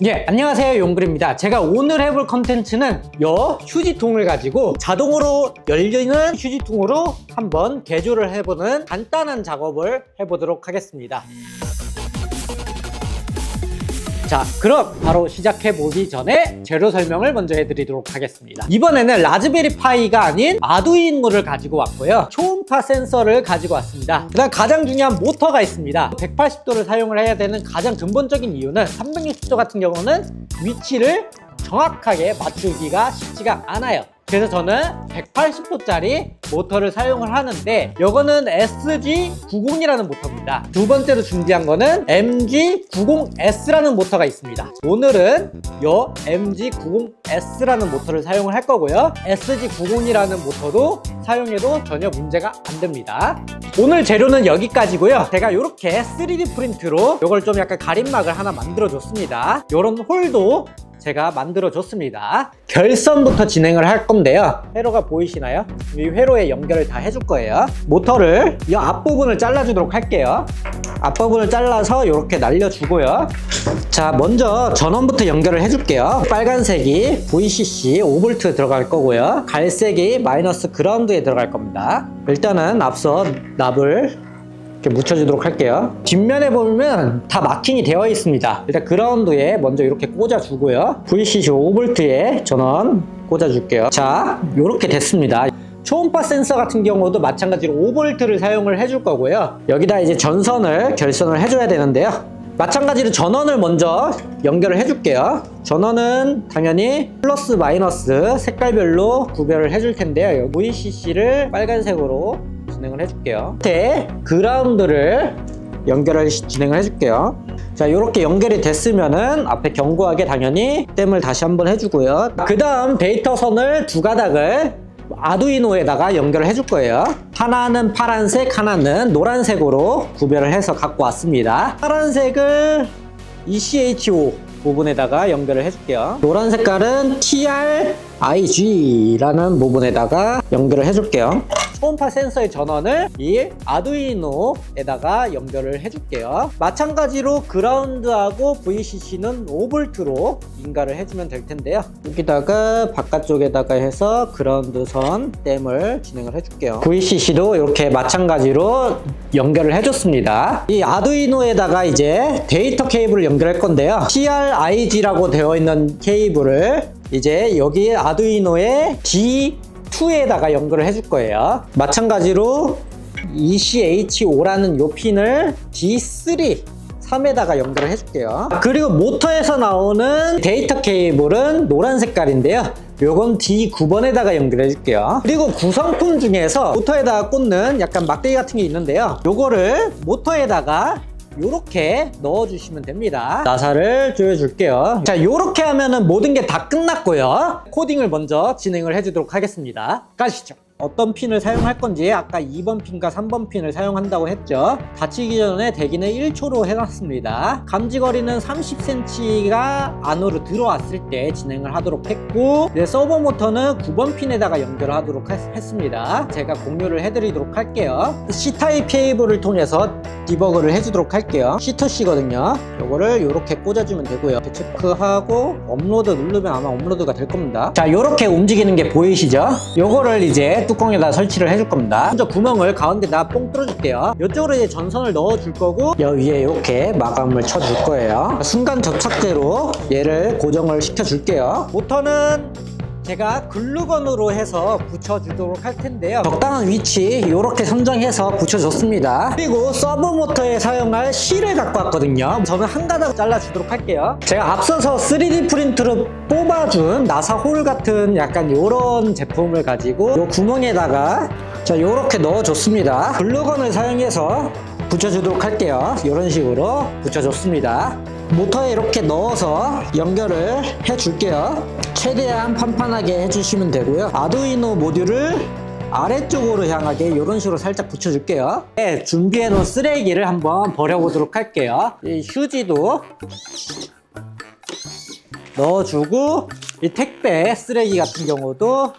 예, 안녕하세요, 용글입니다. 제가 오늘 해볼 컨텐츠는 요 휴지통을 가지고 자동으로 열리는 휴지통으로 한번 개조를 해보는 간단한 작업을 해보도록 하겠습니다. 자, 그럼 바로 시작해보기 전에 재료 설명을 먼저 해드리도록 하겠습니다. 이번에는 라즈베리 파이가 아닌 아두이노를 가지고 왔고요. 초음파 센서를 가지고 왔습니다. 그 다음 가장 중요한 모터가 있습니다. 180도를 사용을 해야 되는 가장 근본적인 이유는 360도 같은 경우는 위치를 정확하게 맞추기가 쉽지가 않아요. 그래서 저는 180도짜리 모터를 사용을 하는데 이거는 SG90이라는 모터입니다. 두 번째로 준비한 거는 MG90S라는 모터가 있습니다. 오늘은 이 MG90S라는 모터를 사용을 할 거고요. SG90이라는 모터도 사용해도 전혀 문제가 안 됩니다. 오늘 재료는 여기까지고요. 제가 이렇게 3D 프린트로 이걸 좀 약간 가림막을 하나 만들어 줬습니다. 이런 홀도 제가 만들어줬습니다. 결선부터 진행을 할 건데요. 회로가 보이시나요? 이 회로에 연결을 다 해줄 거예요. 모터를 이 앞부분을 잘라주도록 할게요. 앞부분을 잘라서 이렇게 날려주고요. 자, 먼저 전원부터 연결을 해줄게요. 빨간색이 VCC 5V 들어갈 거고요. 갈색이 마이너스 그라운드에 들어갈 겁니다. 일단은 앞서 납을 이렇게 묻혀주도록 할게요. 뒷면에 보면 다 마킹이 되어 있습니다. 일단 그라운드에 먼저 이렇게 꽂아주고요. VCC 5V에 전원 꽂아줄게요. 자, 이렇게 됐습니다. 초음파 센서 같은 경우도 마찬가지로 5V를 사용을 해줄 거고요. 여기다 이제 전선을 결선을 해줘야 되는데요. 마찬가지로 전원을 먼저 연결을 해줄게요. 전원은 당연히 플러스 마이너스 색깔별로 구별을 해줄 텐데요. VCC를 빨간색으로 진행을 해줄게요. 밑에 그라운드를 연결을 진행을 해줄게요. 자, 이렇게 연결이 됐으면은 앞에 견고하게 당연히 댐을 다시 한번 해주고요. 그 다음 데이터선을 두 가닥을 아두이노에다가 연결을 해줄 거예요. 하나는 파란색, 하나는 노란색으로 구별을 해서 갖고 왔습니다. 파란색을 ECHO 부분에다가 연결을 해줄게요. 노란 색깔은 TRIG라는 부분에다가 연결을 해줄게요. 초음파 센서의 전원을 이 아두이노에다가 연결을 해줄게요. 마찬가지로 그라운드하고 VCC는 5V로 인가를 해주면 될 텐데요. 여기다가 바깥쪽에다가 해서 그라운드 선 댐을 진행을 해줄게요. VCC도 이렇게 마찬가지로 연결을 해줬습니다. 이 아두이노에다가 이제 데이터 케이블을 연결할 건데요. TRIG라고 되어 있는 케이블을 이제 여기 아두이노의 D2에다가 연결을 해줄 거예요. 마찬가지로 ECHO라는 요 핀을 D3에다가 연결을 해줄게요. 그리고 모터에서 나오는 데이터 케이블은 노란 색깔인데요. 요건 D9번에다가 연결해 줄게요. 그리고 구성품 중에서 모터에다가 꽂는 약간 막대기 같은 게 있는데요. 요거를 모터에다가 요렇게 넣어주시면 됩니다. 나사를 조여줄게요. 자, 요렇게 하면은 모든 게 다 끝났고요. 코딩을 먼저 진행을 해주도록 하겠습니다. 가시죠. 어떤 핀을 사용할 건지 아까 2번 핀과 3번 핀을 사용한다고 했죠. 닫히기 전에 대기는 1초로 해놨습니다. 감지거리는 30cm가 안으로 들어왔을 때 진행을 하도록 했고, 이제 서버 모터는 9번 핀에다가 연결하도록 했습니다. 제가 공유를 해드리도록 할게요. C타입 케이블을 통해서 디버그를 해주도록 할게요. C2C거든요. 요거를 이렇게 꽂아주면 되고요. 체크하고 업로드 누르면 아마 업로드가 될 겁니다. 자, 요렇게 움직이는 게 보이시죠? 요거를 이제 뚜껑에다 설치를 해줄 겁니다. 먼저 구멍을 가운데다 뽕 뚫어줄게요. 이쪽으로 이제 전선을 넣어줄 거고, 여기 위에 이렇게 마감을 쳐줄 거예요. 순간 접착제로 얘를 고정을 시켜줄게요. 모터는 제가 글루건으로 해서 붙여주도록 할 텐데요. 적당한 위치 이렇게 선정해서 붙여줬습니다. 그리고 서브 모터에 사용할 실을 갖고 왔거든요. 저는 한 가닥 잘라주도록 할게요. 제가 앞서서 3D 프린트로 뽑아준 나사 홀 같은 약간 이런 제품을 가지고 이 구멍에다가 자, 이렇게 넣어줬습니다. 글루건을 사용해서 붙여주도록 할게요. 이런 식으로 붙여줬습니다. 모터에 이렇게 넣어서 연결을 해줄게요. 최대한 판판하게 해주시면 되고요. 아두이노 모듈을 아래쪽으로 향하게 이런 식으로 살짝 붙여줄게요. 네, 준비해놓은 쓰레기를 한번 버려보도록 할게요. 이 휴지도 넣어주고, 이 택배 쓰레기 같은 경우도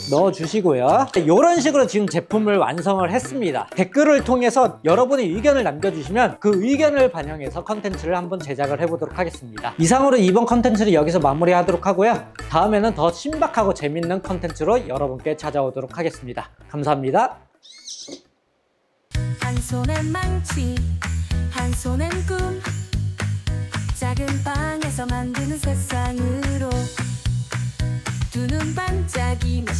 넣어주시고요. 이런 식으로 지금 제품을 완성을 했습니다. 댓글을 통해서 여러분의 의견을 남겨주시면 그 의견을 반영해서 컨텐츠를 한번 제작을 해보도록 하겠습니다. 이상으로 이번 컨텐츠를 여기서 마무리하도록 하고요. 다음에는 더 신박하고 재밌는 컨텐츠로 여러분께 찾아오도록 하겠습니다. 감사합니다. 한 손엔 망치, 한 손엔 꿈, 작은 방에서 만드는 세상으로 두 눈 반짝이며